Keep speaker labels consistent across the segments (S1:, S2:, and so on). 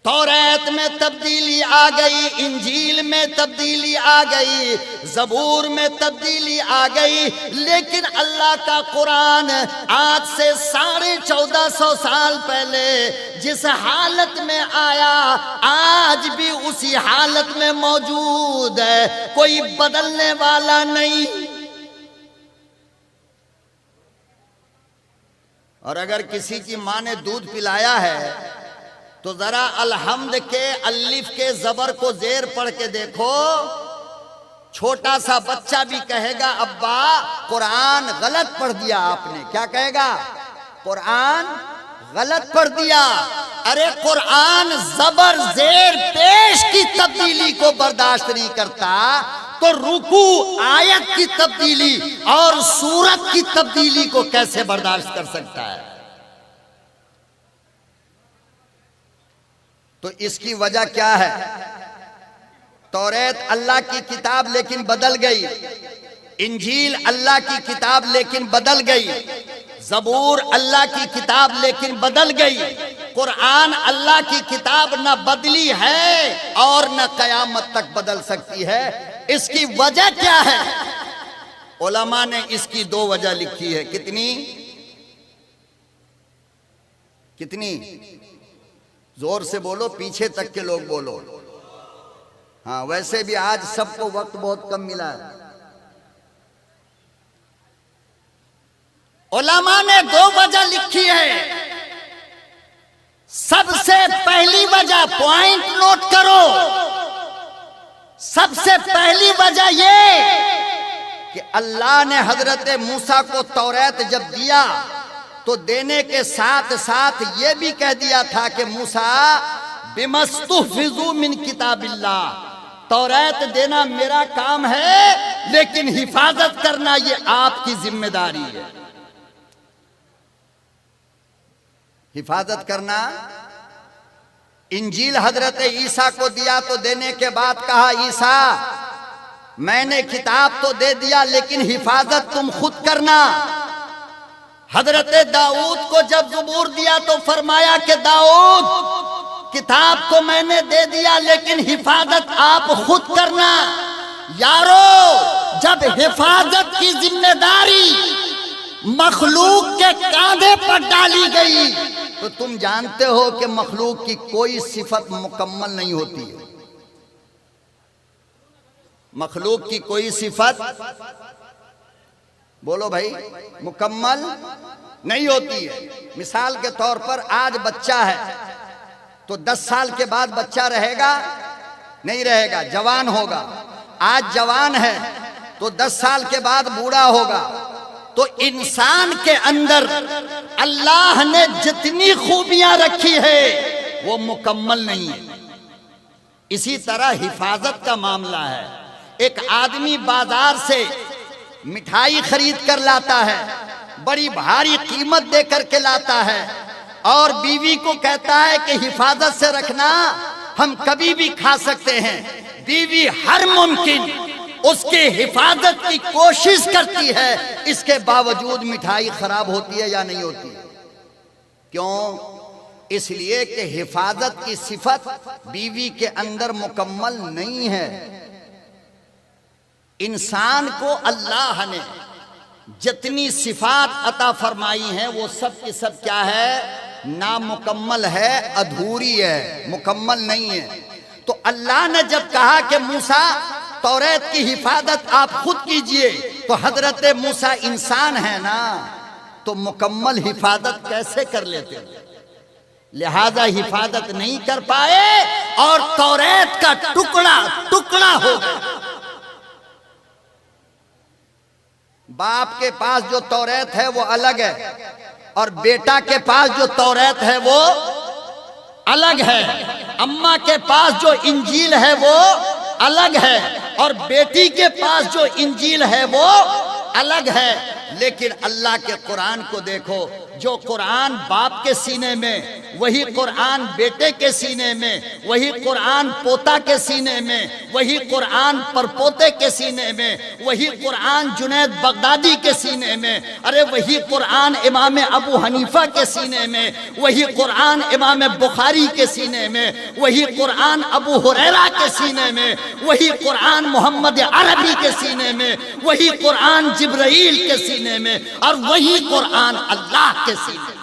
S1: توریت میں تبدیلی آ گئی، انجیل میں تبدیلی آ گئی، زبور میں تبدیلی آ گئی، لیکن اللہ کا قرآن آج سے 1450 سال پہلے جس حالت میں آیا آج بھی اسی حالت میں موجود ہے، کوئی بدلنے والا نہیں۔ اور اگر کسی کی ماں نے دودھ پلایا ہے تو ذرا الحمد کے الف کے زبر کو زیر پڑھ کے دیکھو، چھوٹا سا بچہ بھی کہے گا ابا قرآن غلط پڑھ دیا آپ نے۔ کیا کہے گا؟ قرآن غلط پڑھ دیا۔ ارے قرآن زبر زیر پیش کی تبدیلی کو برداشت نہیں کرتا تو رکوع آیت کی تبدیلی اور سورت کی تبدیلی کو کیسے برداشت کر سکتا ہے؟ تو اس کی وجہ کیا ہے؟ توریت اللہ کی کتاب لیکن بدل گئی، انجیل اللہ کی کتاب لیکن بدل گئی، زبور اللہ کی کتاب لیکن بدل گئی، قرآن اللہ کی کتاب نہ بدلی ہے اور نہ قیامت تک بدل سکتی ہے۔ اس کی وجہ کیا ہے؟ علماء نے اس کی 2 وجہ لکھی ہے۔ کتنی؟ زور سے بولو، پیچھے تک کے لوگ بولو۔ ہاں ویسے بھی آج سب کو وقت بہت کم ملا ہے۔ علماء نے 2 وجہ لکھی ہے۔ سب سے پہلی وجہ، پوائنٹ نوٹ کرو، سب سے پہلی وجہ یہ کہ اللہ نے حضرت موسیٰ کو توریت جب دیا تو دینے کے ساتھ ساتھ یہ بھی کہہ دیا تھا کہ موسیٰ بِمَسْتُحْفِظُوا مِن کتاب اللہ، توریت دینا میرا کام ہے لیکن حفاظت کرنا یہ آپ کی ذمہ داری ہے۔ حفاظت کرنا۔ انجیل حضرت عیسیٰ کو دیا تو دینے کے بعد کہا عیسیٰ میں نے کتاب تو دے دیا لیکن حفاظت تم خود کرنا۔ حضرت داؤد کو جب زبور دیا تو فرمایا کہ داؤد کتاب تو میں نے دے دیا لیکن حفاظت آپ خود کرنا۔ یارو جب حفاظت کی ذمہ داری مخلوق کے کاندھے پر ڈالی گئی تو تم جانتے ہو کہ مخلوق کی کوئی صفت مکمل نہیں ہوتی ہے۔ مخلوق کی کوئی صفت بولو بھائی مکمل نہیں ہوتی ہے۔ مثال کے طور پر آج بچہ ہے تو 10 سال کے بعد بچہ رہے گا؟ نہیں رہے گا، جوان ہوگا۔ آج جوان ہے تو 10 سال کے بعد بوڑھا ہوگا۔ تو انسان کے اندر اللہ نے جتنی خوبیاں رکھی ہے وہ مکمل نہیں ہے۔ اسی طرح حفاظت کا معاملہ ہے۔ ایک آدمی بازار سے مٹھائی خرید کر لاتا ہے، بڑی بھاری قیمت دے کر کے لاتا ہے اور بیوی کو کہتا ہے کہ حفاظت سے رکھنا، ہم کبھی بھی کھا سکتے ہیں۔ بیوی ہر ممکن اس کے حفاظت کی کوشش کرتی ہے، اس کے باوجود مٹھائی خراب ہوتی ہے یا نہیں ہوتی؟ کیوں؟ اس لیے کہ حفاظت کی صفت بیوی کے اندر مکمل نہیں ہے۔ انسان کو اللہ نے جتنی صفات عطا فرمائی ہیں وہ سب کی سب کیا ہے؟ نامکمل ہے، ادھوری ہے، مکمل نہیں ہے۔ تو اللہ نے جب کہا کہ موسیٰ توریت کی حفاظت آپ خود کیجئے تو حضرت موسیٰ انسان ہے نا، تو مکمل حفاظت کیسے کر لیتے؟ لہذا حفاظت نہیں کر پائے اور توریت کا ٹکڑا ہو گیا۔ باپ کے پاس جو توریت ہے وہ الگ ہے اور بیٹا کے پاس جو توریت ہے وہ الگ ہے۔ اماں کے پاس جو انجیل ہے وہ الگ ہے اور بیٹی کے پاس جو انجیل ہے وہ الگ ہے۔ لیکن اللہ کے قرآن کو دیکھو، جو قرآن باپ کے سینے میں وہی قرآن بیٹے کے سینے میں، وہی قرآن پوتا کے سینے میں، وہی قرآن پرپوتے کے سینے میں، وہی قرآن جنید بغدادی کے سینے میں، ارے وہی قرآن امام ابو حنیفہ کے سینے میں، وہی قرآن امام بخاری کے سینے میں، وہی قرآن ابو ہریرہ کے سینے میں، وہی قرآن محمد عربی کے سینے میں، وہی قرآن جبرائیل کے سینے میں، اور وہی قرآن اللہ کے سینے میں۔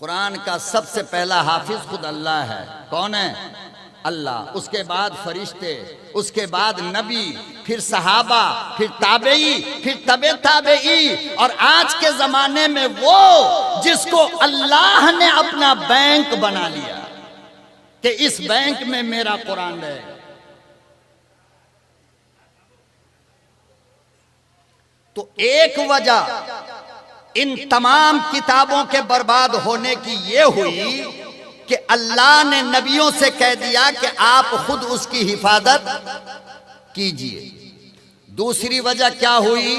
S1: قرآن کا سب سے پہلا حافظ خود اللہ ہے۔ کون ہے؟ اللہ۔ اس کے بعد فرشتے، اس کے بعد نبی، پھر صحابہ، پھر تابعی، پھر تبع تابعی، اور آج کے زمانے میں وہ جس کو اللہ نے اپنا بینک بنا لیا کہ اس بینک میں میرا قرآن رہے گا۔ تو ایک وجہ ان تمام کتابوں کے برباد ہونے کی یہ ہوئی کہ اللہ نے نبیوں سے کہہ دیا کہ آپ خود اس کی حفاظت کیجئے۔ دوسری وجہ کیا ہوئی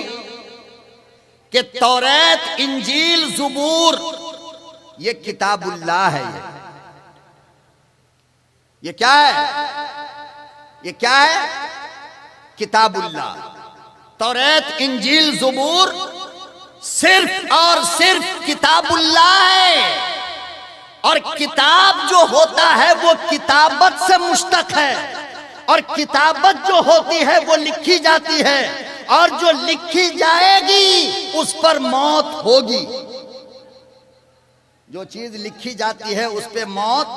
S1: کہ توریت، انجیل، زبور یہ کتاب اللہ ہے۔ یہ کیا ہے؟ یہ کیا ہے؟ کتاب اللہ۔ توریت، انجیل، زبور صرف اور صرف کتاب اللہ ہے، اور کتاب جو ہوتا ہے وہ کتابت سے مشتق ہے، اور کتابت جو ہوتی ہے وہ لکھی جاتی ہے، اور جو لکھی جائے گی اس پر موت ہوگی۔ جو چیز لکھی جاتی ہے اس پہ موت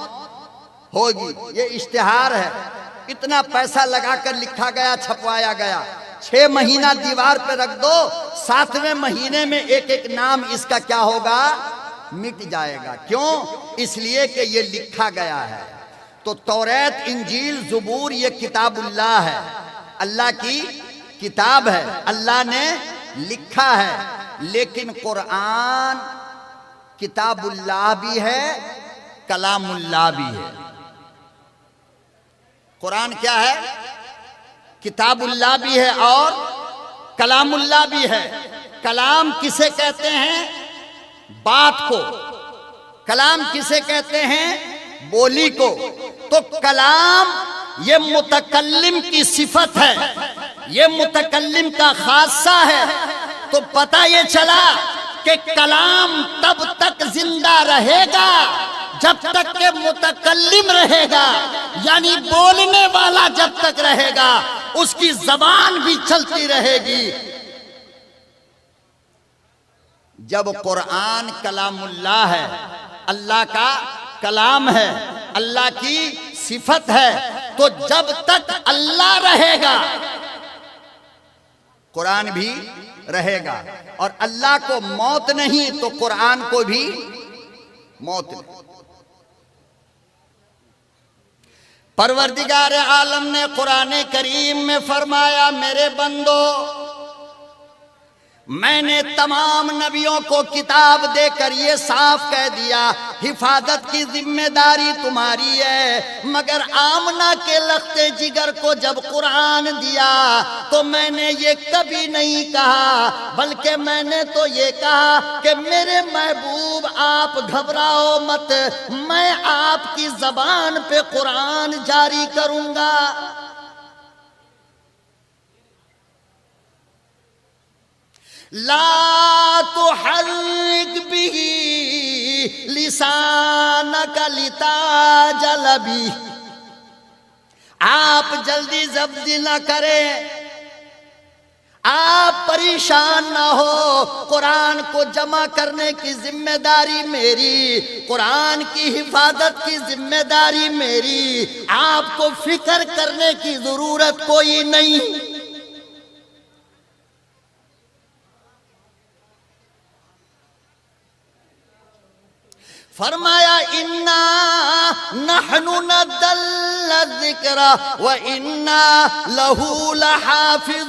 S1: ہوگی۔ یہ اشتہار ہے، اتنا پیسہ لگا کر لکھا گیا، چھپوایا گیا، 6 مہینہ دیوار پہ رکھ دو، 7ویں مہینے میں ایک ایک نام اس کا کیا ہوگا؟ مٹ جائے گا۔ کیوں؟ اس لیے کہ یہ لکھا گیا ہے۔ تو توریت، انجیل، زبور یہ کتاب اللہ ہے، اللہ کی کتاب ہے، اللہ نے لکھا ہے۔ لیکن قرآن کتاب اللہ بھی ہے، کلام اللہ بھی ہے۔ قرآن کیا ہے؟ کتاب اللہ بھی ہے اور کلام اللہ بھی ہے۔ کلام کسے کہتے ہیں؟ بات کو۔ کلام کسے کہتے ہیں؟ بولی کو۔ تو کلام یہ متکلم کی صفت ہے، یہ متکلم کا خاصہ ہے۔ تو پتہ یہ چلا کہ کلام تب تک زندہ رہے گا جب تک کہ متکلم رہے گا، یعنی بولنے والا جب تک رہے گا اس کی زبان بھی چلتی رہے گی۔ جب قرآن کلام اللہ ہے، اللہ کا کلام ہے، اللہ کی صفت ہے، تو جب تک اللہ رہے گا قرآن بھی رہے گا، اور اللہ کو موت نہیں تو قرآن کو بھی موت نہیں۔ پروردگار عالم نے قرآن کریم میں فرمایا، میرے بندو، میں نے تمام نبیوں کو کتاب دے کر یہ صاف کہہ دیا حفاظت کی ذمہ داری تمہاری ہے، مگر آمنہ کے لختے جگر کو جب قرآن دیا تو میں نے یہ کبھی نہیں کہا، بلکہ میں نے تو یہ کہا کہ میرے محبوب آپ گھبراؤ مت، میں آپ کی زبان پہ قرآن جاری کروں گا۔ لا تحرک به لسانک لتعجل به، آپ جلدی زبدی نہ کریں، آپ پریشان نہ ہو، قرآن کو جمع کرنے کی ذمہ داری میری، قرآن کی حفاظت کی ذمہ داری میری، آپ کو فکر کرنے کی ضرورت کوئی نہیں۔ فرمایا اِنَّا نَحْنُ نَزَّلْنَا الذِّكْرَ وَإِنَّا لَهُ لَحَافِظُونَ۔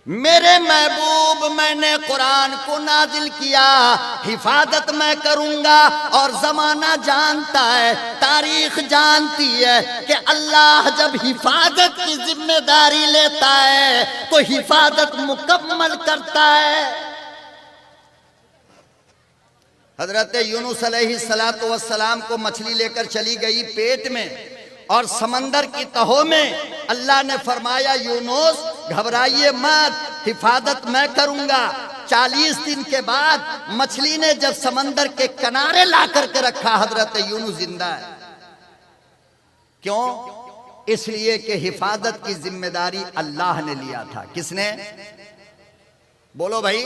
S1: میرے محبوب میں نے قرآن کو نازل کیا، حفاظت میں کروں گا، اور زمانہ جانتا ہے، تاریخ جانتی ہے کہ اللہ جب حفاظت کی ذمہ داری لیتا ہے تو حفاظت مکمل کرتا ہے۔ حضرت یونس علیہ السلام کو مچھلی لے کر چلی گئی پیٹ میں، اور سمندر کی تہوں میں اللہ نے فرمایا یونس گھبرائیے مت، حفاظت میں کروں گا۔ 40 دن کے بعد مچھلی نے جب سمندر کے کنارے لا کر کے رکھا، حضرت یونس زندہ ہے۔ کیوں؟ اس لیے کہ حفاظت کی ذمہ داری اللہ نے لیا تھا۔ کس نے؟ بولو بھائی،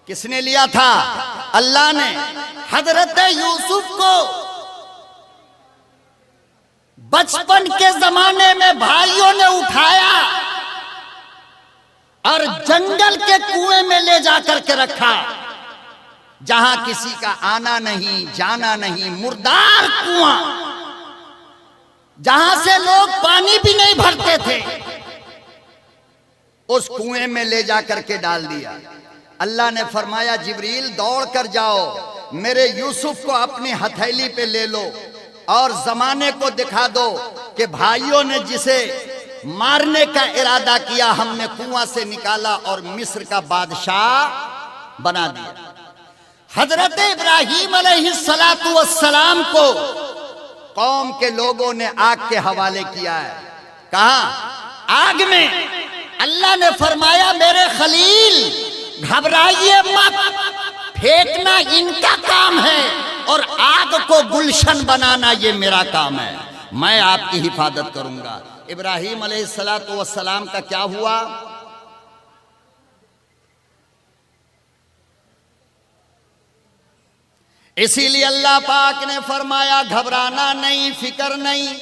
S1: کس نے لیا تھا؟ اللہ نے۔ حضرت یوسف کو بچپن کے زمانے میں بھائیوں نے اٹھایا اور جنگل کے کنویں میں لے جا کر کے رکھا، جہاں کسی کا آنا نہیں جانا نہیں، مردار کنواں، جہاں سے لوگ پانی بھی نہیں بھرتے تھے، اس کنویں میں لے جا کر کے ڈال دیا۔ اللہ نے فرمایا جبریل دوڑ کر جاؤ، میرے یوسف کو اپنی ہتھیلی پہ لے لو اور زمانے کو دکھا دو کہ بھائیوں نے جسے مارنے کا ارادہ کیا ہم نے کنواں سے نکالا اور مصر کا بادشاہ بنا دیا۔ حضرت ابراہیم علیہ السلام کو قوم کے لوگوں نے آگ کے حوالے کیا ہے۔ کہا آگ میں، اللہ نے فرمایا میرے خلیل گھبرائیے مت، پھینکنا ان کا کام ہے اور آگ کو گلشن بنانا یہ میرا کام ہے، میں آپ کی حفاظت کروں گا۔ ابراہیم علیہ السلام کا کیا ہوا؟ اسی لیے اللہ پاک نے فرمایا گھبرانا نہیں، فکر نہیں،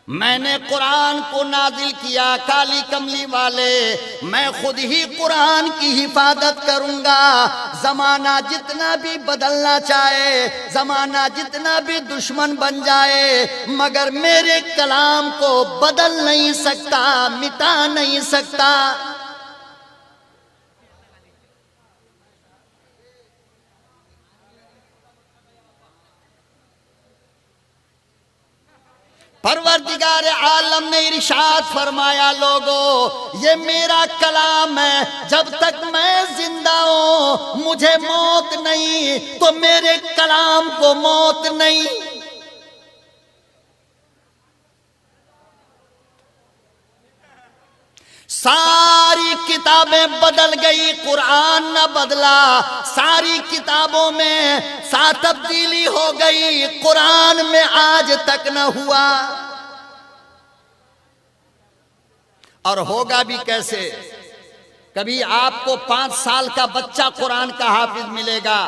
S1: میں نے قرآن کو نازل کیا کالی کملی والے، میں خود ہی قرآن کی حفاظت کروں گا۔ زمانہ جتنا بھی بدلنا چاہے، زمانہ جتنا بھی دشمن بن جائے، مگر میرے کلام کو بدل نہیں سکتا، مٹا نہیں سکتا۔ پروردگار عالم نے ارشاد فرمایا لوگو یہ میرا کلام ہے، جب تک میں زندہ ہوں مجھے موت نہیں تو میرے کلام کو موت نہیں۔ ساری کتابیں بدل گئی، قرآن نہ بدلا، ساری کتابوں میں تبدیلی ہو گئی، قرآن میں آج تک نہ ہوا، اور ہوگا بھی کیسے؟ کبھی آپ کو 5 سال کا بچہ قرآن کا حافظ ملے گا،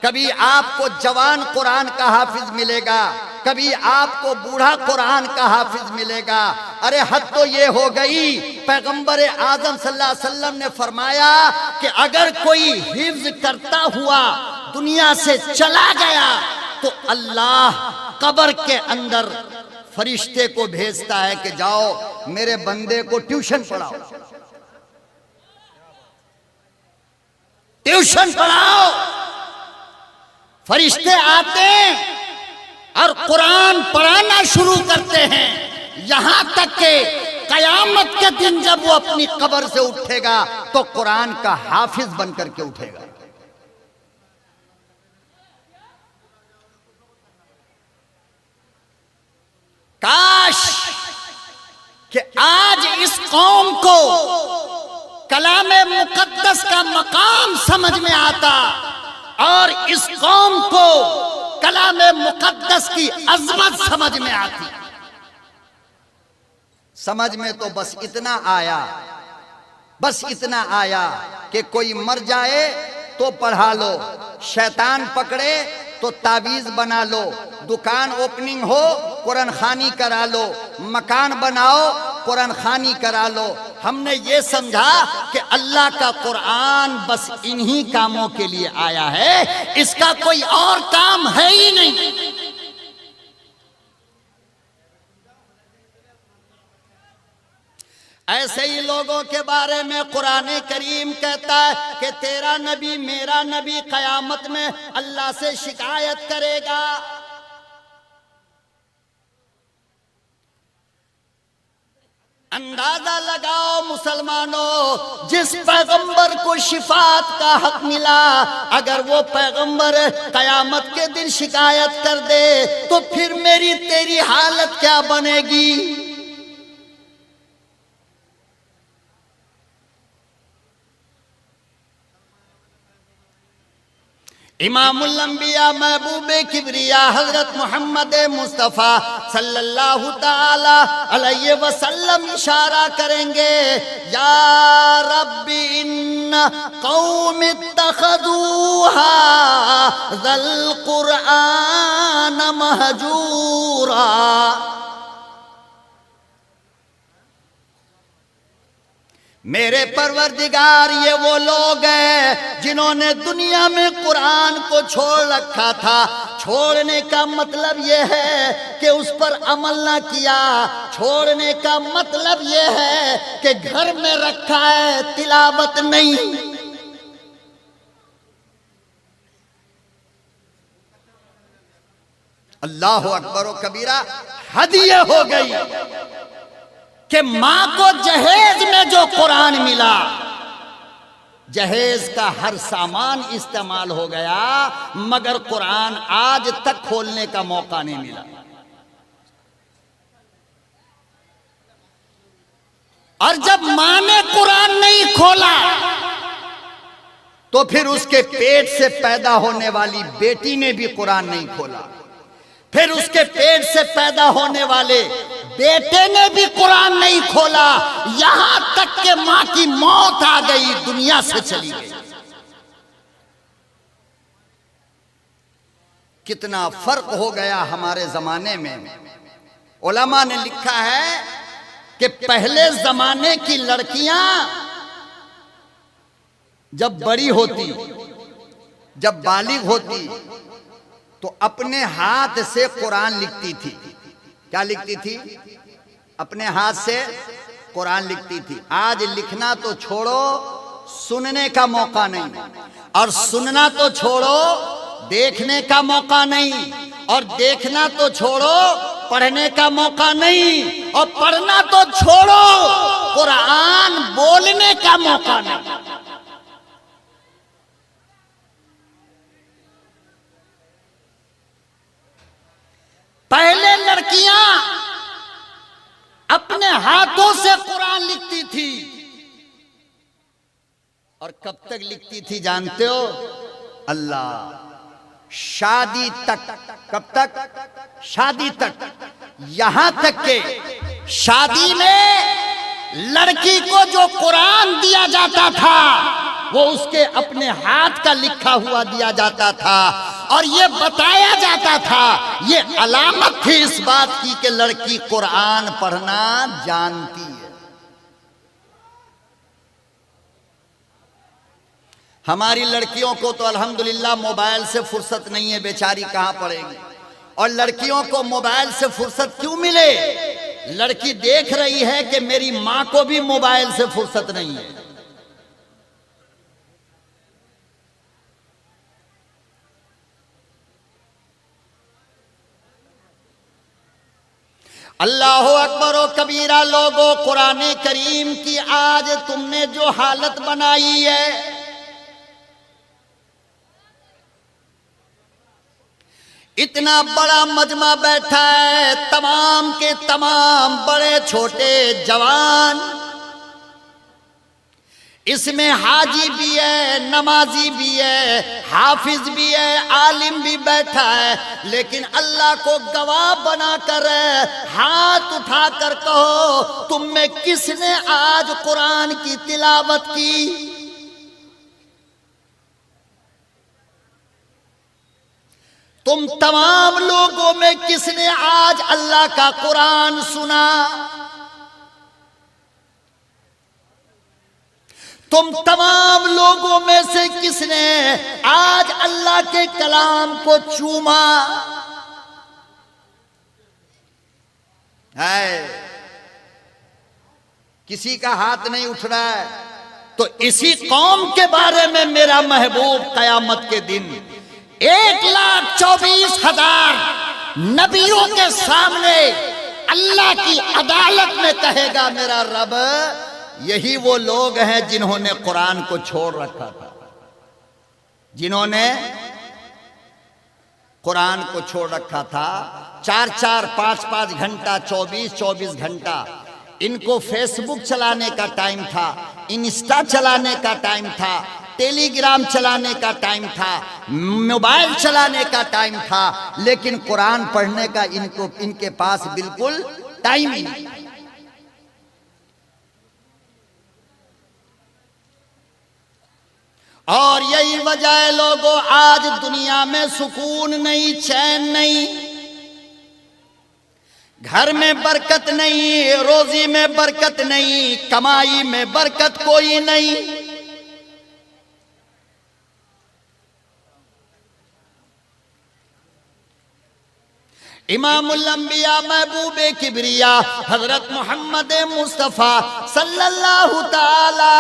S1: کبھی آپ کو جوان قرآن کا حافظ ملے گا، کبھی آپ کو بوڑھا قرآن کا حافظ ملے گا۔ ارے حد تو یہ ہو گئی، پیغمبر اعظم صلی اللہ علیہ وسلم نے فرمایا کہ اگر کوئی حفظ کرتا ہوا دنیا سے چلا گیا تو اللہ قبر کے اندر فرشتے کو بھیجتا ہے کہ جاؤ میرے بندے کو ٹیوشن پڑھاؤ، ٹیوشن پڑھاؤ۔ فرشتے آتے ہیں اور قرآن پڑھانا شروع کرتے ہیں، یہاں تک کہ قیامت کے دن جب وہ اپنی قبر سے اٹھے گا تو قرآن کا حافظ بن کر کے اٹھے گا۔ کاش کہ آج اس قوم کو کلام مقدس کا مقام سمجھ میں آتا اور اس قوم کو کلام مقدس کی عظمت سمجھ میں آتی۔ سمجھ میں تو بس اتنا آیا کہ کوئی مر جائے تو پڑھا لو، شیطان پکڑے تو تعویذ بنا لو، دکان اوپننگ ہو قرآن خوانی کرا لو، مکان بناؤ قرآن خوانی کرا لو۔ ہم نے یہ سمجھا کہ اللہ کا قرآن بس انہی کاموں کے لیے آیا ہے، اس کا کوئی اور کام ہے ہی نہیں۔ ایسے ہی لوگوں کے بارے میں قرآن کریم کہتا ہے کہ تیرا نبی میرا نبی قیامت میں اللہ سے شکایت کرے گا۔ اندازہ لگاؤ مسلمانوں، جس پیغمبر کو شفاعت کا حق ملا، اگر وہ پیغمبر قیامت کے دن شکایت کر دے تو پھر میری تیری حالت کیا بنے گی؟ امام الانبیاء محبوب کبریا حضرت محمد مصطفیٰ صلی اللہ تعالی علیہ وسلم اشارہ کریں گے، یا رب ان قوم اتخذوا ذا القرآن مہجورا۔ میرے پروردگار، یہ وہ لوگ ہیں جنہوں نے دنیا میں قرآن کو چھوڑ رکھا تھا۔ چھوڑنے کا مطلب یہ ہے کہ اس پر عمل نہ کیا، چھوڑنے کا مطلب یہ ہے کہ گھر میں رکھا ہے، تلاوت نہیں۔ اللہ اکبر و کبیرہ، حد یہ ہو گئی کہ ماں کو جہیز میں جو قرآن ملا، جہیز کا ہر سامان استعمال ہو گیا، مگر قرآن آج تک کھولنے کا موقع نہیں ملا۔ اور جب ماں نے قرآن نہیں کھولا تو پھر اس کے پیٹ سے پیدا ہونے والی بیٹی نے بھی قرآن نہیں کھولا، پھر اس کے پیٹ سے پیدا ہونے والے بیٹے نے بھی قرآن نہیں کھولا، یہاں تک کہ ماں کی موت آ گئی، دنیا سے چلی گئی۔ کتنا فرق ہو گیا ہمارے زمانے میں۔ علماء نے لکھا ہے کہ پہلے زمانے کی لڑکیاں جب بڑی ہوتی، جب بالغ ہوتی تو اپنے ہاتھ سے قرآن لکھتی تھی۔ کیا لکھتی تھی؟ اپنے ہاتھ سے قرآن لکھتی تھی۔ آج لکھنا تو چھوڑو، سننے کا موقع نہیں، اور سننا تو چھوڑو، دیکھنے کا موقع نہیں، اور دیکھنا تو چھوڑو، پڑھنے کا موقع نہیں، اور پڑھنا تو چھوڑو، قرآن بولنے کا موقع نہیں۔ پہلے لڑکیاں اپنے ہاتھوں سے قرآن لکھتی تھی، اور کب تک لکھتی تھی جانتے ہو؟ اللہ، شادی تک۔ کب تک؟ شادی تک۔ یہاں تک کہ شادی میں لڑکی کو جو قرآن دیا جاتا تھا وہ اس کے اپنے ہاتھ کا لکھا ہوا دیا جاتا تھا، اور یہ بتایا جاتا تھا، یہ علامت تھی اس بات کی کہ لڑکی قرآن پڑھنا جانتی ہے۔ ہماری لڑکیوں کو تو الحمدللہ موبائل سے فرصت نہیں ہے، بیچاری کہاں پڑھے گی؟ اور لڑکیوں کو موبائل سے فرصت کیوں ملے؟ لڑکی دیکھ رہی ہے کہ میری ماں کو بھی موبائل سے فرصت نہیں ہے۔ اللہ اکبر و کبیرہ، لوگوں، قرآن کریم کی آج تم نے جو حالت بنائی ہے، اتنا بڑا مجمع بیٹھا ہے، تمام کے تمام بڑے چھوٹے جوان، اس میں حاجی بھی ہے، نمازی بھی ہے، حافظ بھی ہے، عالم بھی بیٹھا ہے، لیکن اللہ کو گواہ بنا کر ہاتھ اٹھا کر کہو، تم میں کس نے آج قرآن کی تلاوت کی؟ تم تمام لوگوں میں کس نے آج اللہ کا قرآن سنا؟ تم تمام لوگوں میں سے کس نے آج اللہ کے کلام کو چوما ہے؟ کسی کا ہاتھ نہیں اٹھ رہا ہے. تو اسی قوم کے بارے میں میرا محبوب قیامت کے دن 1,24,000 نبیوں کے سامنے اللہ کی عدالت میں کہے گا میرا رب یہی وہ لوگ ہیں جنہوں نے قرآن کو چھوڑ رکھا تھا، جنہوں نے قرآن کو چھوڑ رکھا تھا. 4-4 5-5 گھنٹہ 24-24 گھنٹہ ان کو فیس بک چلانے کا ٹائم تھا، انسٹا چلانے کا ٹائم تھا، ٹیلی گرام چلانے کا ٹائم تھا، موبائل چلانے کا ٹائم تھا، لیکن قرآن پڑھنے کا ان کے پاس بالکل ٹائم ہی نہیں. اور یہی وجہ ہے لوگوں آج دنیا میں سکون نہیں، چین نہیں، گھر میں برکت نہیں، روزی میں برکت نہیں، کمائی میں برکت کوئی نہیں. امام الانبیاء محبوب کبریا حضرت محمد مصطفیٰ صلی اللہ تعالی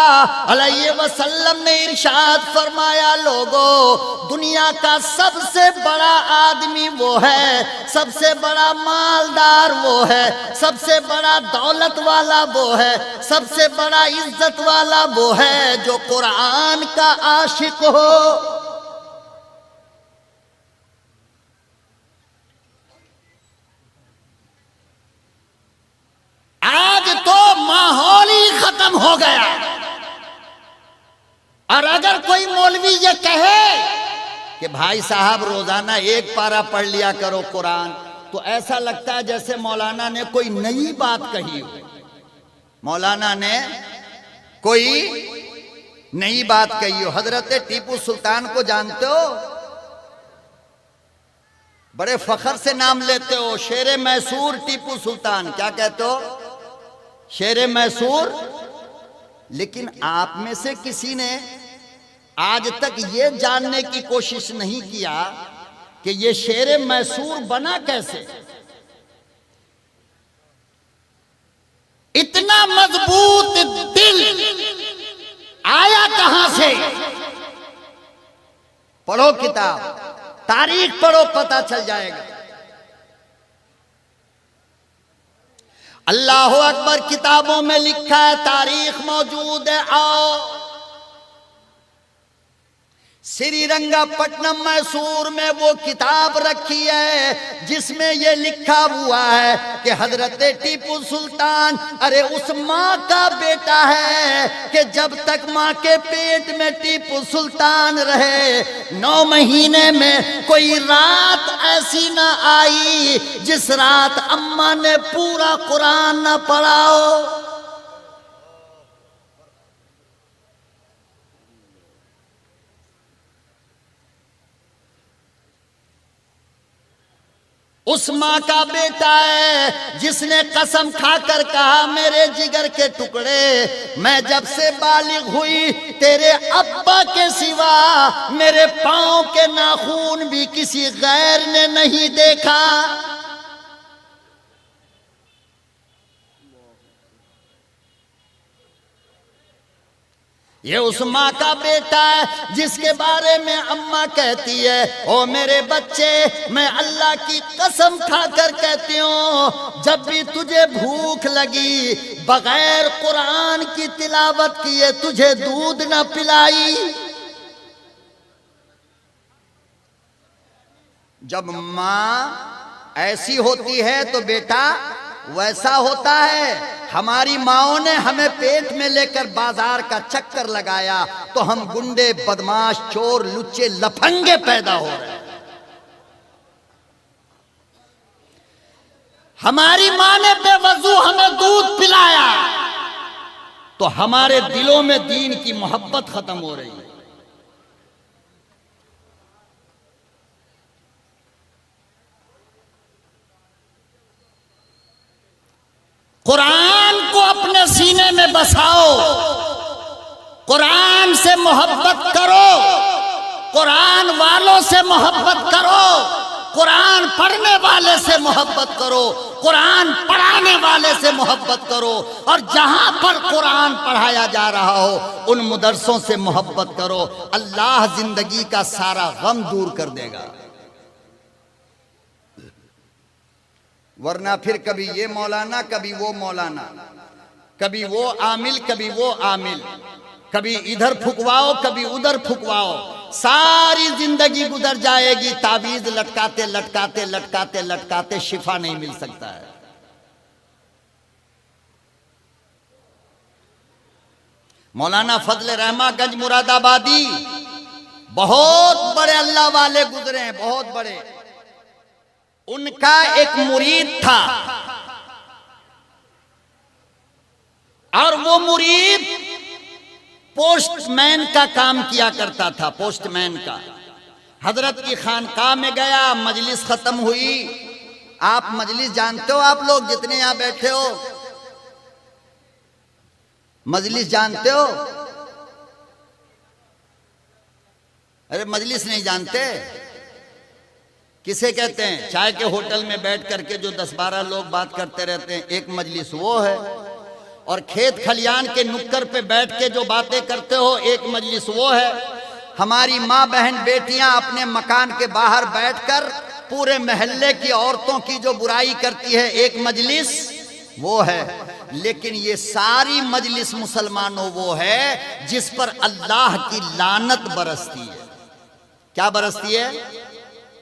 S1: علیہ وسلم نے ارشاد فرمایا لوگوں دنیا کا سب سے بڑا آدمی وہ ہے، سب سے بڑا مالدار وہ ہے، سب سے بڑا دولت والا وہ ہے، سب سے بڑا عزت والا وہ ہے جو قرآن کا عاشق ہو. آج تو ماحول ہی ختم ہو گیا. اور اگر کوئی مولوی یہ کہے کہ بھائی صاحب روزانہ 1 پارہ پڑھ لیا کرو قرآن، تو ایسا لگتا ہے جیسے مولانا نے کوئی نئی بات کہی ہو. مولانا نے کوئی نئی بات کہی ہو. حضرت ٹیپو سلطان کو جانتے ہو؟ بڑے فخر سے نام لیتے ہو، شیر میسور ٹیپو سلطان. کیا کہتے ہو؟ شیر میسور. لیکن آپ میں سے کسی نے آج تک یہ جاننے کی کوشش نہیں کیا کہ یہ شیر میسور بنا کیسے؟ اتنا مضبوط دل آیا کہاں سے؟ پڑھو کتاب، تاریخ پڑھو، پتہ چل جائے گا. اللہ اکبر. کتابوں میں لکھا ہے، تاریخ موجود ہے. آؤ سری رنگا پٹنم میسور میں وہ کتاب رکھی ہے جس میں یہ لکھا ہوا ہے کہ حضرت ٹیپو سلطان ارے اس ماں کا بیٹا ہے کہ جب تک ماں کے پیٹ میں ٹیپو سلطان رہے 9 مہینے میں کوئی رات ایسی نہ آئی جس رات اماں نے پورا قرآن نہ پڑھا ہو. اس ماں کا بیٹا ہے جس نے قسم کھا کر کہا میرے جگر کے ٹکڑے میں جب سے بالغ ہوئی تیرے ابا کے سوا میرے پاؤں کے ناخون بھی کسی غیر نے نہیں دیکھا. یہ اس ماں کا بیٹا ہے جس کے بارے میں اماں کہتی ہے او میرے بچے میں اللہ کی قسم کھا کر کہتی ہوں جب بھی تجھے بھوک لگی بغیر قرآن کی تلاوت کیے تجھے دودھ نہ پلائی. جب ماں ایسی ہوتی ہے تو بیٹا ویسا ہوتا ہے. ہماری ماؤں نے ہمیں پیٹ میں لے کر بازار کا چکر لگایا تو ہم گنڈے بدماش چور لچے لفنگے پیدا ہو رہے ہیں. ہماری ماں نے بے وضو ہمیں دودھ پلایا تو ہمارے دلوں میں دین کی محبت ختم ہو رہی ہے. قرآن کو اپنے سینے میں بساؤ، قرآن سے محبت کرو، قرآن والوں سے محبت کرو، قرآن پڑھنے والے سے محبت کرو، قرآن پڑھانے والے سے محبت کرو، اور جہاں پر قرآن پڑھایا جا رہا ہو ان مدرسوں سے محبت کرو، اللہ زندگی کا سارا غم دور کر دے گا۔ ورنہ پھر کبھی یہ مولانا کبھی وہ مولانا، کبھی وہ عامل کبھی وہ عامل، کبھی ادھر پھکواؤ کبھی ادھر پھکواؤ، ساری زندگی گزر جائے گی، تعویذ لٹکاتے لٹکاتے لٹکاتے لٹکاتے شفا نہیں مل سکتا ہے۔ مولانا فضل رحمہ گنج مراد آبادی بہت بڑے اللہ والے گزرے ہیں، بہت بڑے۔ ان کا ایک مرید تھا اور وہ مرید پوسٹ مین کا کام کیا کرتا تھا، پوسٹ مین کا۔ حضرت کی خانقاہ میں گیا، مجلس ختم ہوئی۔ آپ مجلس جانتے ہو، آپ لوگ جتنے یہاں بیٹھے ہو مجلس جانتے ہو؟ ارے مجلس نہیں جانتے؟ کسے کہتے ہیں؟ چائے کے ہوٹل میں بیٹھ کر کے جو 10-12 لوگ بات کرتے رہتے ہیں، ایک مجلس وہ ہے۔ اور کھیت کھلیان کے نکر پہ بیٹھ کے جو باتیں کرتے ہو، ایک مجلس وہ ہے۔ ہماری ماں بہن بیٹیاں اپنے مکان کے باہر بیٹھ کر پورے محلے کی عورتوں کی جو برائی کرتی ہے، ایک مجلس وہ ہے۔ لیکن یہ ساری مجلس مسلمانوں وہ ہے جس پر اللہ کی لعنت برستی ہے۔ کیا برستی ہے؟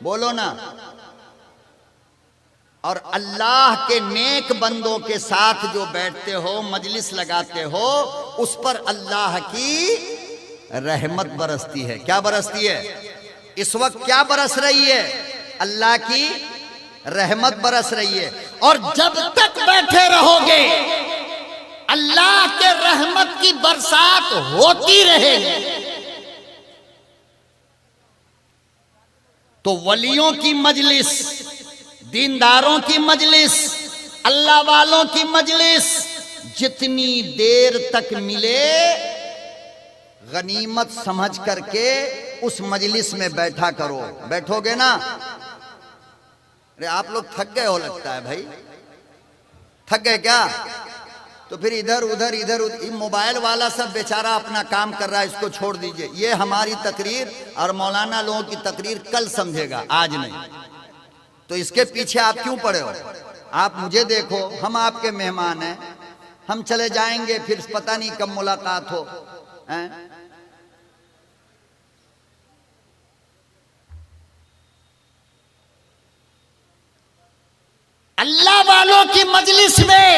S1: بولو نا۔ اور اللہ کے نیک بندوں کے ساتھ جو بیٹھتے ہو، مجلس لگاتے ہو، اس پر اللہ کی رحمت برستی ہے۔ کیا برستی ہے؟ اس وقت کیا برس رہی ہے؟ اللہ کی رحمت برس رہی ہے۔ اور جب تک بیٹھے رہو گے اللہ کے رحمت کی برسات ہوتی رہے گی۔ تو ولیوں کی مجلس، دینداروں کی مجلس، اللہ والوں کی مجلس جتنی دیر تک ملے غنیمت سمجھ کر کے اس مجلس میں بیٹھا کرو۔ بیٹھو گے نا؟ ارے آپ لوگ تھک گئے ہو لگتا ہے بھائی، تھک گئے کیا؟ تو پھر ادھر ادھر ادھر ادھر موبائل والا سب بیچارہ اپنا کام کر رہا ہے، اس کو چھوڑ دیجئے۔ یہ ہماری تقریر اور مولانا لوگوں کی تقریر کل سمجھے گا، آج نہیں۔ تو اس کے پیچھے آپ کیوں پڑے ہو؟ آپ مجھے دیکھو، ہم آپ کے مہمان ہیں، ہم چلے جائیں گے، پھر پتہ نہیں کب ملاقات ہو۔ اللہ والوں کی مجلس میں،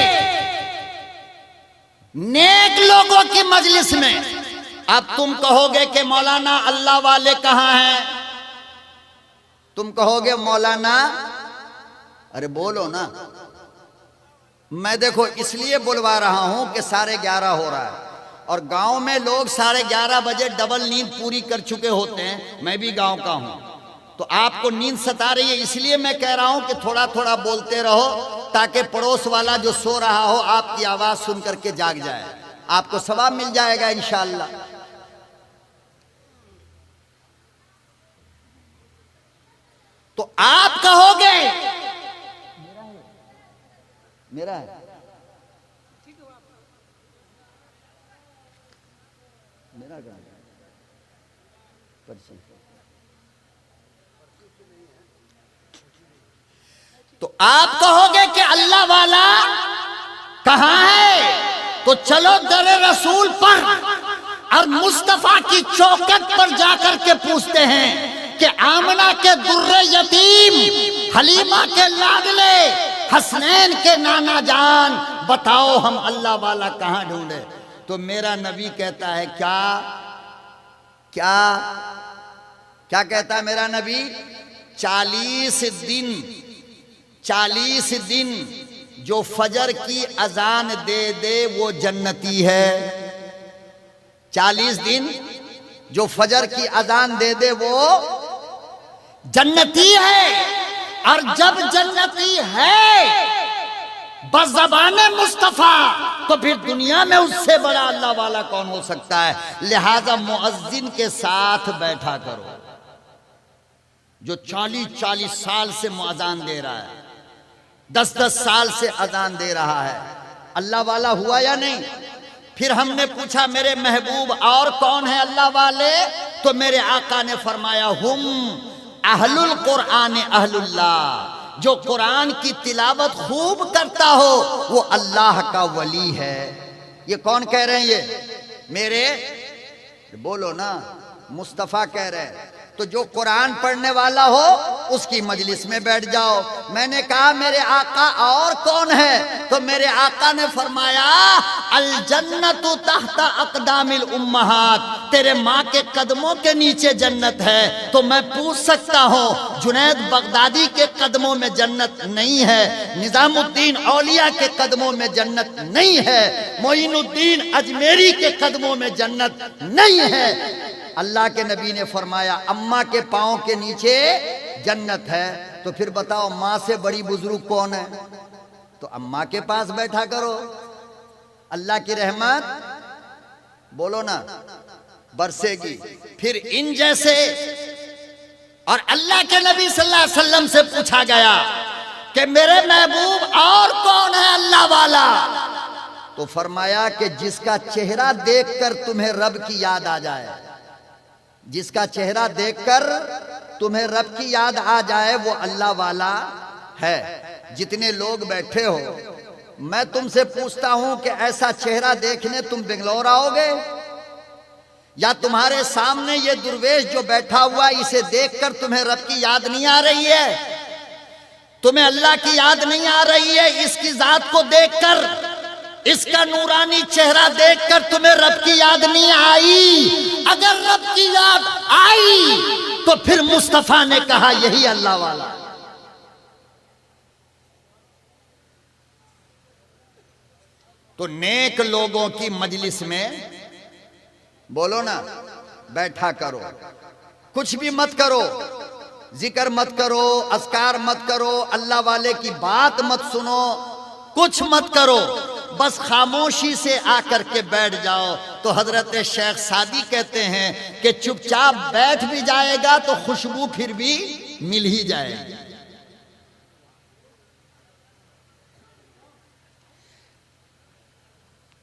S1: نیک لوگوں کی مجلس میں اب تم کہو گے کہ مولانا اللہ والے کہاں ہیں؟ تم کہو گے مولانا، ارے بولو نا۔ میں دیکھو اس لیے بلوا رہا ہوں کہ 11:30 ہو رہا ہے اور گاؤں میں لوگ 11:30 بجے ڈبل نیند پوری کر چکے ہوتے ہیں۔ میں بھی گاؤں کا ہوں، تو آپ کو نیند ستا رہی ہے، اس لیے میں کہہ رہا ہوں کہ تھوڑا تھوڑا بولتے رہو تاکہ پڑوس والا جو سو رہا ہو آپ کی آواز سن کر کے جاگ جائے، آپ کو ثواب مل جائے گا انشاءاللہ۔ تو آپ کہو گے میرا ہے، میرا گانا پرچی، تو آپ کہو گے کہ اللہ والا کہاں ہے؟ تو چلو در رسول پر اور مصطفیٰ کی چوکٹ پر جا کر کے پوچھتے ہیں کہ آمنہ کے در یتیم، حلیمہ کے لاڈلے، حسنین کے نانا جان، بتاؤ ہم اللہ والا کہاں ڈھونڈے؟ تو میرا نبی کہتا ہے کیا کہتا ہے میرا نبی؟ 40 دن جو فجر کی اذان دے دے وہ جنتی ہے۔ 40 دن جو فجر کی اذان دے دے وہ جنتی ہے۔ اور جب جنتی ہے بزبان مصطفیٰ تو پھر دنیا میں اس سے بڑا اللہ والا کون ہو سکتا ہے؟ لہذا مؤذن کے ساتھ بیٹھا کرو۔ جو 40 سال سے اذان دے رہا ہے، 10 سال سے اذان دے رہا ہے، اللہ والا ہوا یا نہیں؟ پھر ہم نے پوچھا میرے محبوب اور کون ہیں اللہ والے؟ تو میرے آقا نے فرمایا ہم اہل القرآن اہل اللہ، جو قرآن کی تلاوت خوب کرتا ہو وہ اللہ کا ولی ہے۔ یہ کون کہہ رہے ہیں؟ یہ میرے بولو نا مصطفیٰ کہہ رہے ہیں۔ تو جو قرآن پڑھنے والا ہو اس کی مجلس میں بیٹھ جاؤ۔ میں نے کہا میرے آقا اور کون ہے؟ تو میرے آقا نے فرمایا الجنت تحت اقدام الامہات، تیرے ماں کے قدموں کے نیچے جنت ہے۔ تو میں پوچھ سکتا ہوں جنید بغدادی کے قدموں میں جنت نہیں ہے، نظام الدین اولیاء کے قدموں میں جنت نہیں ہے، معین الدین اجمیری کے قدموں میں جنت نہیں ہے؟ اللہ کے نبی نے فرمایا اماں کے پاؤں کے نیچے جنت ہے۔ تو پھر بتاؤ ماں سے بڑی بزرگ کون ہے؟ تو اماں کے پاس بیٹھا کرو، اللہ کی رحمت بولو نا برسے گی۔ پھر ان جیسے اور اللہ کے نبی صلی اللہ علیہ وسلم سے پوچھا گیا کہ میرے محبوب اور کون ہے اللہ والا؟ تو فرمایا کہ جس کا چہرہ دیکھ کر تمہیں رب کی یاد آ جائے، جس کا چہرہ دیکھ کر تمہیں رب کی یاد آ جائے وہ اللہ والا ہے۔ جتنے لوگ بیٹھے ہو میں تم سے پوچھتا ہوں کہ ایسا چہرہ دیکھنے تم بنگلور آؤ گے؟ یا تمہارے سامنے یہ درویش جو بیٹھا ہوا اسے دیکھ کر تمہیں رب کی یاد نہیں آ رہی ہے؟ تمہیں اللہ کی یاد نہیں آ رہی ہے؟ اس کی ذات کو دیکھ کر، اس کا نورانی چہرہ دیکھ کر تمہیں رب کی یاد نہیں آئی؟ اگر رب کی یاد آئی تو پھر مصطفیٰ نے کہا یہی اللہ والا۔ تو نیک لوگوں کی مجلس میں بولو نا بیٹھا کرو، کچھ بھی مت کرو، ذکر مت کرو، اذکار مت کرو، اللہ والے کی بات مت سنو، کچھ مت کرو، بس خاموشی سے آ کر کے بیٹھ جاؤ۔ تو حضرت شیخ سعدی کہتے ہیں کہ چپ چاپ بیٹھ بھی جائے گا تو خوشبو پھر بھی مل ہی جائے گی۔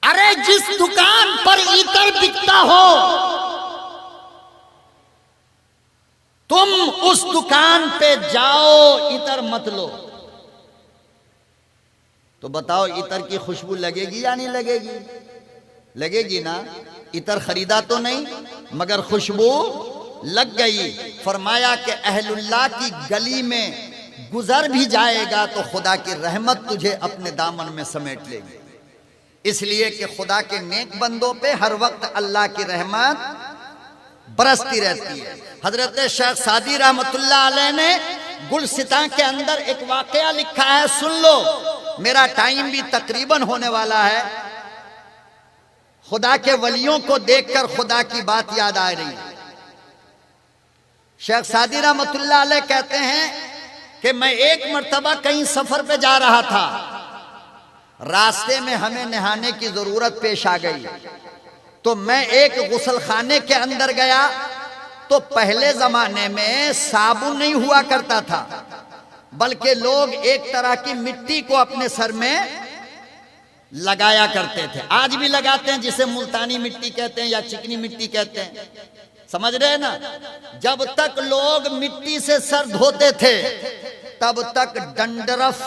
S1: ارے جس دکان پر عطر بکتا ہو تم اس دکان پہ جاؤ، عطر مت لو۔ تو بتاؤ عطر کی خوشبو لگے گی یا نہیں لگے گی؟ لگے گی نا؟ عطر خریدا تو نہیں مگر خوشبو لگ گئی۔ فرمایا کہ اہل اللہ کی گلی میں گزر بھی جائے گا تو خدا کی رحمت تجھے اپنے دامن میں سمیٹ لے گی، اس لیے کہ خدا کے نیک بندوں پہ ہر وقت اللہ کی رحمت برستی رہتی ہے۔ حضرت شیخ سعدی رحمت اللہ علیہ نے گلستاں کے اندر ایک واقعہ لکھا ہے، سن لو، میرا ٹائم بھی تقریباً ہونے والا ہے۔ خدا کے ولیوں کو دیکھ کر خدا کی بات یاد آ رہی ہے۔ شیخ سعدی رحمت اللہ علیہ کہتے ہیں کہ میں ایک مرتبہ کہیں سفر پہ جا رہا تھا، راستے میں ہمیں نہانے کی ضرورت پیش آ گئی، تو میں ایک غسل خانے کے اندر گیا تو پہلے زمانے میں صابن نہیں ہوا کرتا تھا، بلکہ لوگ ایک طرح کی مٹی کو اپنے سر میں لگایا کرتے تھے، آج بھی لگاتے ہیں، جسے ملتانی مٹی کہتے ہیں یا چکنی مٹی کہتے ہیں، سمجھ رہے نا؟ جب تک لوگ مٹی سے سر دھوتے تھے تب تک ڈنڈرف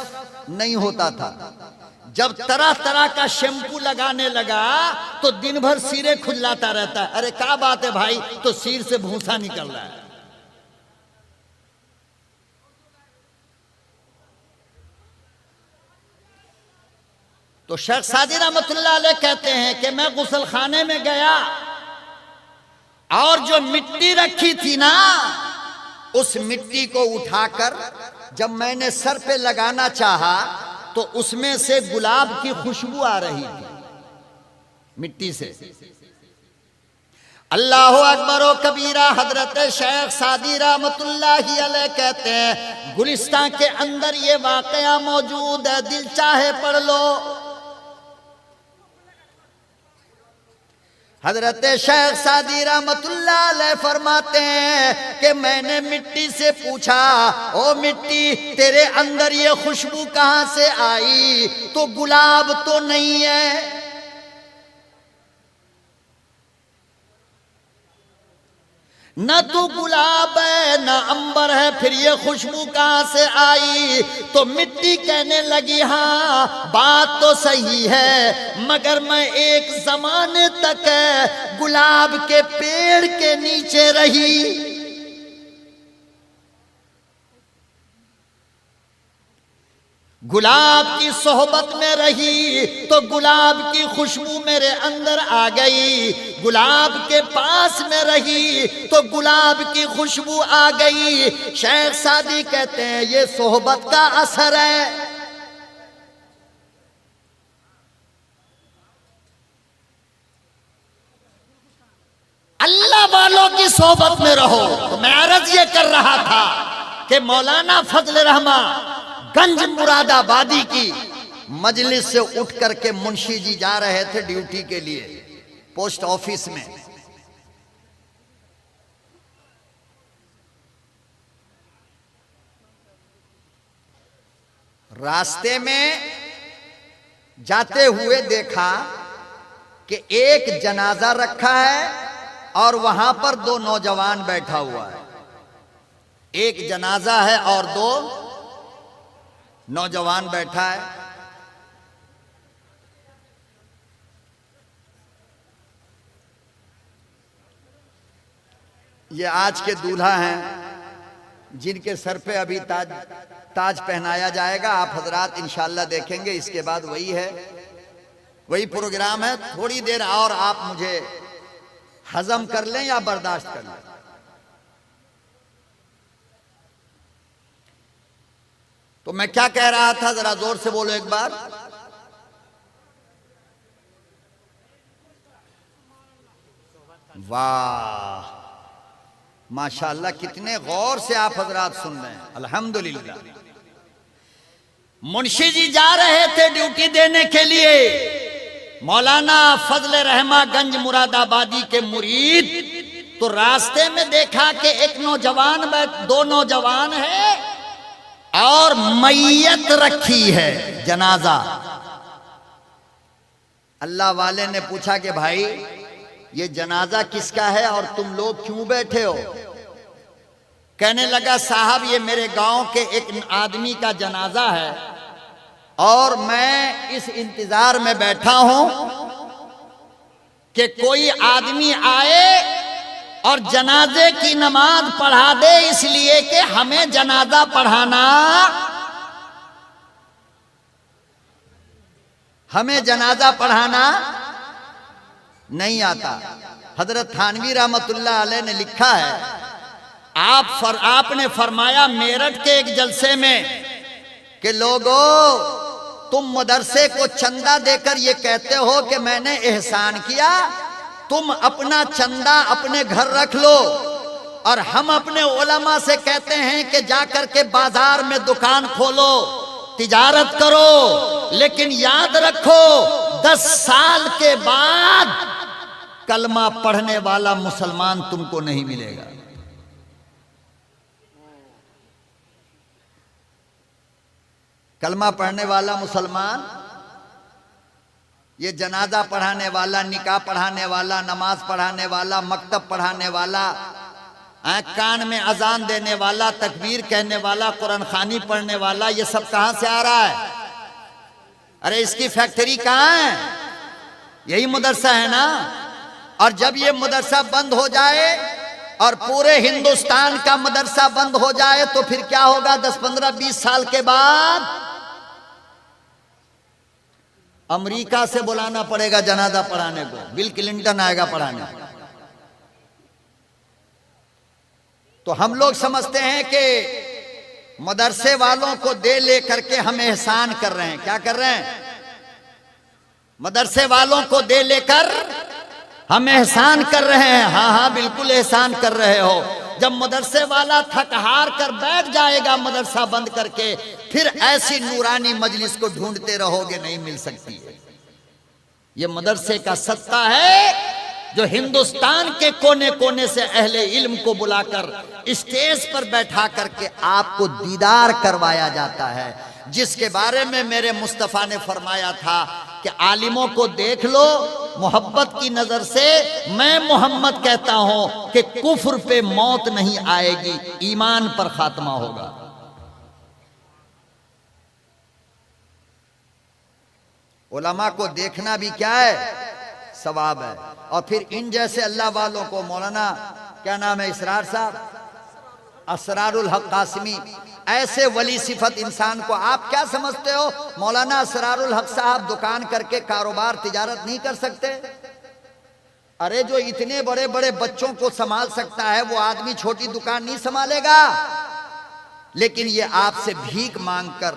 S1: نہیں ہوتا تھا۔ جب طرح طرح کا شیمپو لگانے لگا تو دن بھر سیرے کھجلاتا رہتا ہے۔ ارے کیا بات ہے بھائی؟ تو سیر سے بھوسا نکل رہا ہے۔ تو شیخ سعدی رحمت اللہ علیہ کہتے ہیں کہ میں غسل خانے میں گیا اور جو مٹی رکھی تھی نا اس مٹی کو اٹھا کر جب میں نے سر پہ لگانا چاہا تو اس میں سے گلاب کی خوشبو آ رہی تھی مٹی سے۔ اللہ اکبر و کبیرہ۔ حضرت شیخ سعدی رحمت اللہ علیہ کہتے ہیں گلستان کے اندر یہ واقعہ موجود ہے، دل چاہے پڑھ لو۔ حضرت شیخ سعدی رحمت اللہ علیہ فرماتے ہیں کہ میں نے مٹی سے پوچھا، او مٹی تیرے اندر یہ خوشبو کہاں سے آئی؟ تو گلاب تو نہیں ہے، نہ تو گلاب ہے نہ عنبر ہے، پھر یہ خوشبو کہاں سے آئی؟ تو مٹی کہنے لگی ہاں بات تو صحیح ہے، مگر میں ایک زمانے تک گلاب کے پیڑ کے نیچے رہی، گلاب کی صحبت میں رہی تو گلاب کی خوشبو میرے اندر آ گئی، گلاب کے پاس میں رہی تو گلاب کی خوشبو آ گئی۔ شیخ سعدی کہتے ہیں یہ صحبت کا اثر ہے۔ اللہ والوں کی صحبت میں رہو۔ تو میں عرض یہ کر رہا تھا کہ مولانا فضل الرحمن گنج مراد آبادی کی مجلس سے اٹھ کر کے منشی جی جا رہے تھے ڈیوٹی کے لیے پوسٹ آفس میں، راستے میں جاتے ہوئے دیکھا کہ ایک جنازہ رکھا ہے اور وہاں پر دو نوجوان بیٹھا ہوا ہے، ایک جنازہ ہے اور دو نوجوان بیٹھا ہے۔ یہ آج کے دولہا ہیں جن کے سر پہ ابھی تاج پہنایا جائے گا، آپ حضرات انشاءاللہ دیکھیں گے۔ اس کے بعد وہی ہے، وہی پروگرام ہے۔ تھوڑی دیر اور آپ مجھے ہضم کر لیں یا برداشت کر لیں۔ تو میں کیا کہہ رہا تھا، ذرا زور سے بولو ایک بار۔ واہ ماشاءاللہ، کتنے غور سے آپ حضرات سن رہے ہیں، الحمدللہ۔ منشی جی جا رہے تھے ڈیوٹی دینے کے لیے، مولانا فضل رحمہ گنج مراد آبادی کے مرید، تو راستے میں دیکھا کہ ایک نوجوان دو نوجوان ہیں اور میت رکھی ہے، جنازہ۔ اللہ والے نے پوچھا کہ بھائی یہ جنازہ کس کا ہے اور تم لوگ کیوں بیٹھے ہو؟ کہنے لگا صاحب یہ میرے گاؤں کے ایک آدمی کا جنازہ ہے اور میں اس انتظار میں بیٹھا ہوں کہ کوئی آدمی آئے اور جنازے کی نماز پڑھا دے، اس لیے کہ ہمیں جنازہ پڑھانا نہیں آتا۔ حضرت تھانوی رحمت اللہ علیہ نے لکھا ہے، آپ نے فرمایا میرٹھ کے ایک جلسے میں کہ لوگو تم مدرسے کو چندہ دے کر یہ کہتے ہو کہ میں نے احسان کیا، تم اپنا چندہ اپنے گھر رکھ لو، اور ہم اپنے علماء سے کہتے ہیں کہ جا کر کے بازار میں دکان کھولو، تجارت کرو، لیکن یاد رکھو 10 سال کے بعد کلمہ پڑھنے والا مسلمان تم کو نہیں ملے گا۔ کلمہ پڑھنے والا مسلمان، یہ جنازہ پڑھانے والا، نکاح پڑھانے والا، نماز پڑھانے والا، مکتب پڑھانے والا، کان میں اذان دینے والا، تکبیر کہنے والا، قرآن خوانی پڑھنے والا، یہ سب کہاں سے آ رہا ہے؟ ارے اس کی فیکٹری کہاں ہے؟ یہی مدرسہ ہے نا۔ اور جب یہ مدرسہ بند ہو جائے اور پورے ہندوستان کا مدرسہ بند ہو جائے تو پھر کیا ہوگا؟ 10 15 20 سال کے بعد امریکہ سے بلانا پڑے گا جنازہ پڑھانے کو، بل کلنٹن آئے گا پڑھانے۔ تو ہم لوگ سمجھتے ہیں کہ مدرسے والوں کو دے لے کر کے ہم احسان کر رہے ہیں۔ کیا کر رہے ہیں؟ مدرسے والوں کو دے لے کر ہم احسان کر رہے ہیں۔ ہاں ہاں بالکل احسان کر رہے ہو۔ جب مدرسے والا تھک ہار کر بیٹھ جائے گا مدرسہ بند کر کے، پھر ایسی نورانی مجلس کو ڈھونڈتے رہو گے، نہیں مل سکتی۔ یہ مدرسے کا سطح ہے جو ہندوستان کے کونے کونے سے اہل علم کو بلا کر اسٹیج پر بیٹھا کر کے آپ کو دیدار کروایا جاتا ہے، جس کے بارے میں میرے مصطفیٰ نے فرمایا تھا کہ عالموں کو دیکھ لو محبت کی نظر سے، میں محمد کہتا ہوں کہ کفر پہ موت نہیں آئے گی، ایمان پر خاتمہ ہوگا۔ علماء کو دیکھنا بھی کیا ہے؟ ثواب ہے۔ اور پھر ان جیسے اللہ والوں کو، مولانا کیا نام ہے اسرار صاحب، اسرار الحق قاسمی، ایسے ولی صفت انسان کو آپ کیا سمجھتے ہو مولانا اسرار الحق صاحب دکان کر کے کاروبار تجارت نہیں کر سکتے؟ ارے جو اتنے بڑے بڑے بچوں کو سنبھال سکتا ہے وہ آدمی چھوٹی دکان نہیں سنبھالے گا؟ لیکن یہ آپ سے بھیک مانگ کر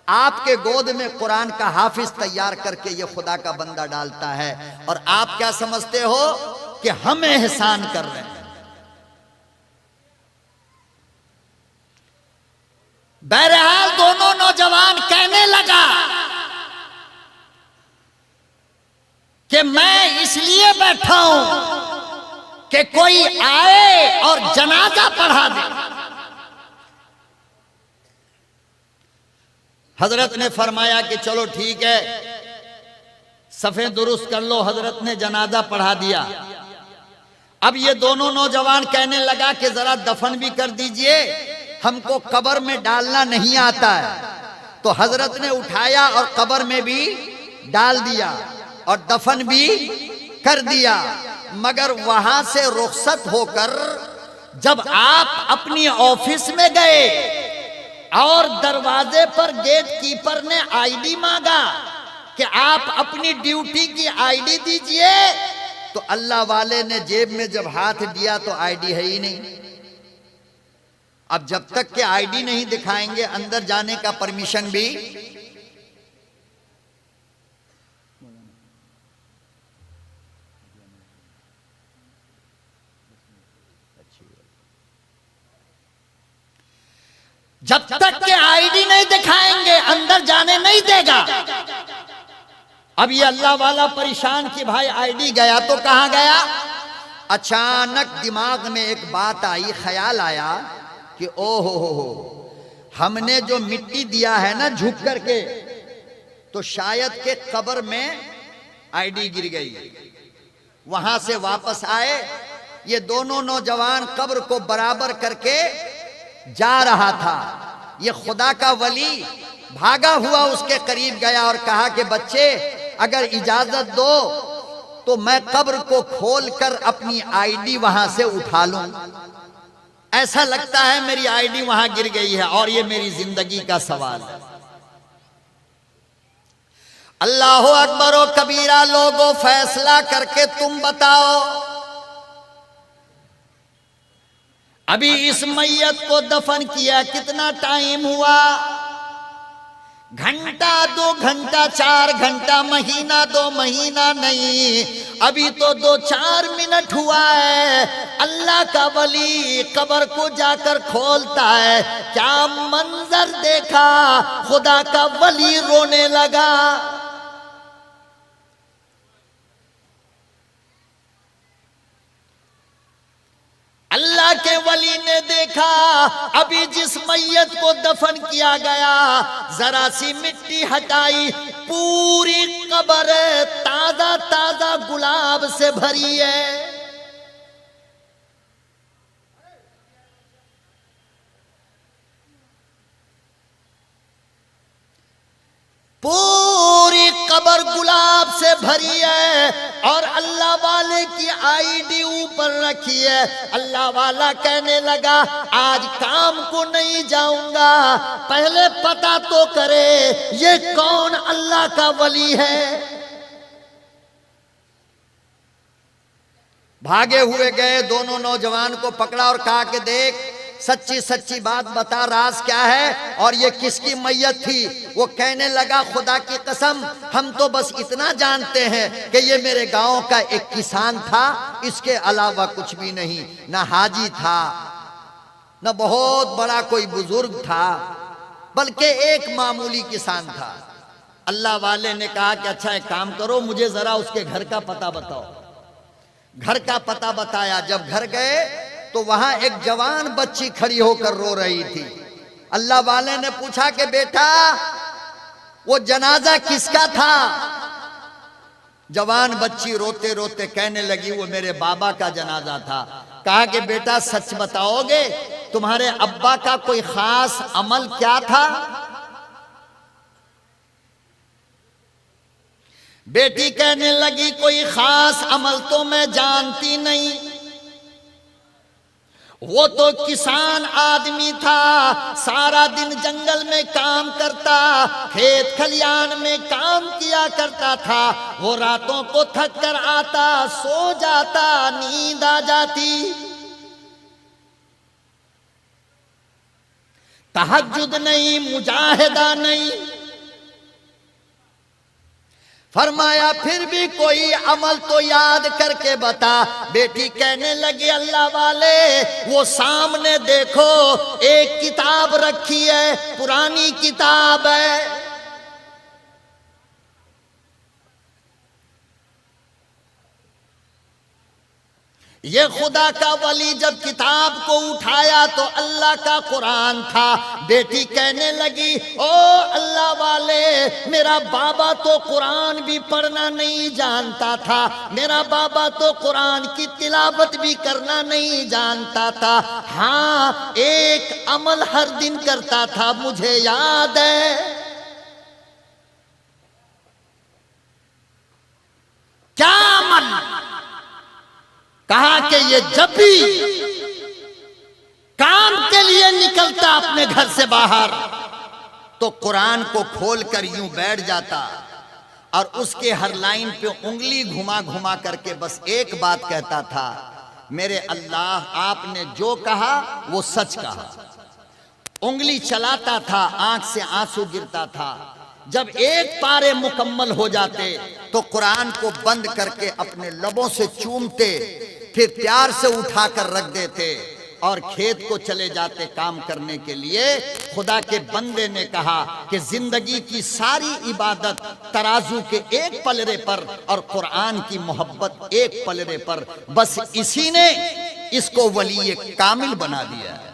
S1: آپ کے گود میں قرآن کا حافظ تیار کر کے یہ خدا کا بندہ ڈالتا ہے، اور آپ کیا سمجھتے ہو کہ ہم احسان کر رہے ہیں۔ بہرحال دونوں نوجوان کہنے لگا کہ میں اس لیے بیٹھا ہوں کہ کوئی آئے اور جنازہ پڑھا دے۔ حضرت نے فرمایا کہ چلو ٹھیک ہے، صفیں درست کر لو۔ حضرت نے جنازہ پڑھا دیا۔ اب یہ دونوں نوجوان کہنے لگا کہ ذرا دفن بھی کر دیجئے، ہم کو قبر میں ڈالنا نہیں آتا ہے۔ تو حضرت نے اٹھایا اور قبر میں بھی ڈال دیا اور دفن بھی کر دیا۔ مگر وہاں سے رخصت ہو کر جب آپ اپنی آفس میں گئے اور دروازے پر گیٹ کیپر نے آئی ڈی مانگا کہ آپ اپنی ڈیوٹی کی آئی ڈی دیجئے، تو اللہ والے نے جیب میں جب ہاتھ دیا تو آئی ڈی ہے ہی نہیں۔ اب جب تک کہ آئی ڈی نہیں دکھائیں گے اندر جانے کا پرمیشن بھی جب تک کہ آئی ڈی نہیں دکھائیں گے اندر جانے نہیں دے گا۔ اب یہ اللہ والا پریشان کہ بھائی آئی ڈی گیا تو کہاں گیا؟ اچانک دماغ میں ایک بات آئی، خیال آیا کہ او ہو ہم نے جو مٹی دیا ہے نا جھک کر کے، تو شاید کہ قبر میں آئی ڈی گر گئی۔ وہاں سے واپس آئے، یہ دونوں نوجوان قبر کو برابر کر کے جا رہا تھا۔ یہ خدا کا ولی بھاگا ہوا اس کے قریب گیا اور کہا کہ بچے اگر اجازت دو تو میں قبر کو کھول کر اپنی آئی ڈی وہاں سے اٹھا لوں، ایسا لگتا ہے میری آئی ڈی وہاں گر گئی ہے اور یہ میری زندگی کا سوال ہے۔ اللہ اکبر و کبیرہ، لوگوں فیصلہ کر کے تم بتاؤ ابھی اس میت کو دفن کیا کتنا ٹائم ہوا؟ گھنٹہ، 2 گھنٹہ، 4 گھنٹہ، مہینہ، 2 مہینہ نہیں، ابھی تو 2-4 منٹ ہوا ہے۔ اللہ کا ولی قبر کو جا کر کھولتا ہے، کیا منظر دیکھا! خدا کا ولی رونے لگا۔ اللہ کے ولی نے دیکھا ابھی جس میت کو دفن کیا گیا، ذرا سی مٹی ہٹائی، پوری قبر تازہ تازہ گلاب سے بھری ہے۔ پوری قبر گلاب سے بھری ہے اور اللہ والے کی آئی ڈی اوپر رکھی ہے۔ اللہ والا کہنے لگا آج کام کو نہیں جاؤں گا، پہلے پتہ تو کرے یہ کون اللہ کا ولی ہے۔ بھاگے ہوئے گئے، دونوں نوجوان کو پکڑا اور کہا کہ دیکھ سچی سچی بات بتا، راز کیا ہے اور یہ کس کی میت تھی؟ وہ کہنے لگا خدا کی قسم ہم تو بس اتنا جانتے ہیں کہ یہ میرے گاؤں کا ایک کسان تھا، اس کے علاوہ کچھ بھی نہیں، نہ حاجی تھا نہ بہت بڑا کوئی بزرگ تھا، بلکہ ایک معمولی کسان تھا۔ اللہ والے نے کہا کہ اچھا ایک کام کرو، مجھے ذرا اس کے گھر کا پتہ بتاؤ۔ گھر کا پتہ بتایا. جب گھر گئے تو وہاں ایک جوان بچی کھڑی ہو کر رو رہی تھی. اللہ والے نے پوچھا کہ بیٹا وہ جنازہ کس کا تھا؟ جوان بچی روتے روتے کہنے لگی وہ میرے بابا کا جنازہ تھا. کہا کہ بیٹا سچ بتاؤ گے تمہارے ابا کا کوئی خاص عمل کیا تھا؟ بیٹی کہنے لگی کوئی خاص عمل تو میں جانتی نہیں، وہ تو کسان آدمی تھا، سارا دن جنگل میں کام کرتا، کھیت کھلیان میں کام کیا کرتا تھا. وہ راتوں کو تھک کر آتا، سو جاتا، نیند آ جاتی. تہجد نہیں، مجاہدہ نہیں. فرمایا پھر بھی کوئی عمل تو یاد کر کے بتا. بیٹی کہنے لگی اللہ والے وہ سامنے دیکھو ایک کتاب رکھی ہے، پرانی کتاب ہے. یہ خدا کا ولی جب کتاب کو اٹھایا تو اللہ کا قرآن تھا. بیٹی کہنے لگی او اللہ والے میرا بابا تو قرآن بھی پڑھنا نہیں جانتا تھا، میرا بابا تو قرآن کی تلاوت بھی کرنا نہیں جانتا تھا، ہاں ایک عمل ہر دن کرتا تھا مجھے یاد ہے. کیا عمل؟ کہا کہ یہ جب بھی کام کے لیے نکلتا اپنے گھر سے باہر تو قرآن کو کھول کر یوں بیٹھ جاتا اور اس کے ہر لائن پہ انگلی گھما گھما کر کے بس ایک بات کہتا تھا، میرے اللہ آپ نے جو کہا وہ سچ کہا. انگلی چلاتا تھا، آنکھ سے آنسو گرتا تھا. جب ایک پارے مکمل ہو جاتے تو قرآن کو بند کر کے اپنے لبوں سے چومتے، پھر پیار سے اٹھا کر رکھ دیتے اور کھیت کو چلے جاتے کام کرنے کے لیے. خدا کے بندے نے کہا کہ زندگی کی ساری عبادت ترازو کے ایک پلڑے پر اور قرآن کی محبت ایک پلڑے پر، بس اسی نے اس کو ولی کامل بنا دیا ہے.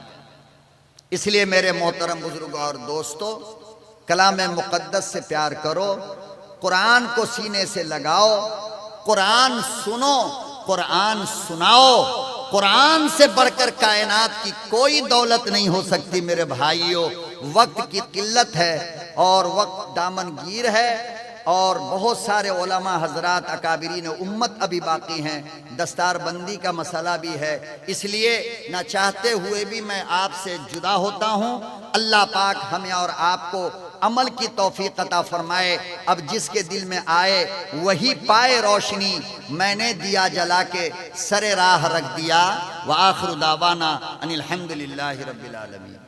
S1: اس لیے میرے محترم بزرگوں اور دوستو، کلام مقدس سے پیار کرو، قرآن کو سینے سے لگاؤ، قرآن سنو، قرآن سناؤ. قرآن سے بڑھ کر کائنات کی کوئی دولت نہیں ہو سکتی میرے بھائیوں. وقت کی قلت ہے اور وقت دامن گیر ہے اور بہت سارے علماء حضرات اکابرین امت ابھی باقی ہیں، دستار بندی کا مسئلہ بھی ہے، اس لیے نہ چاہتے ہوئے بھی میں آپ سے جدا ہوتا ہوں. اللہ پاک ہمیں اور آپ کو عمل کی توفیق عطا فرمائے. اب جس کے دل میں آئے وہی پائے روشنی، میں نے دیا جلا کے سر راہ رکھ دیا. وآخر دعوانا ان الحمدللہ رب العالمین.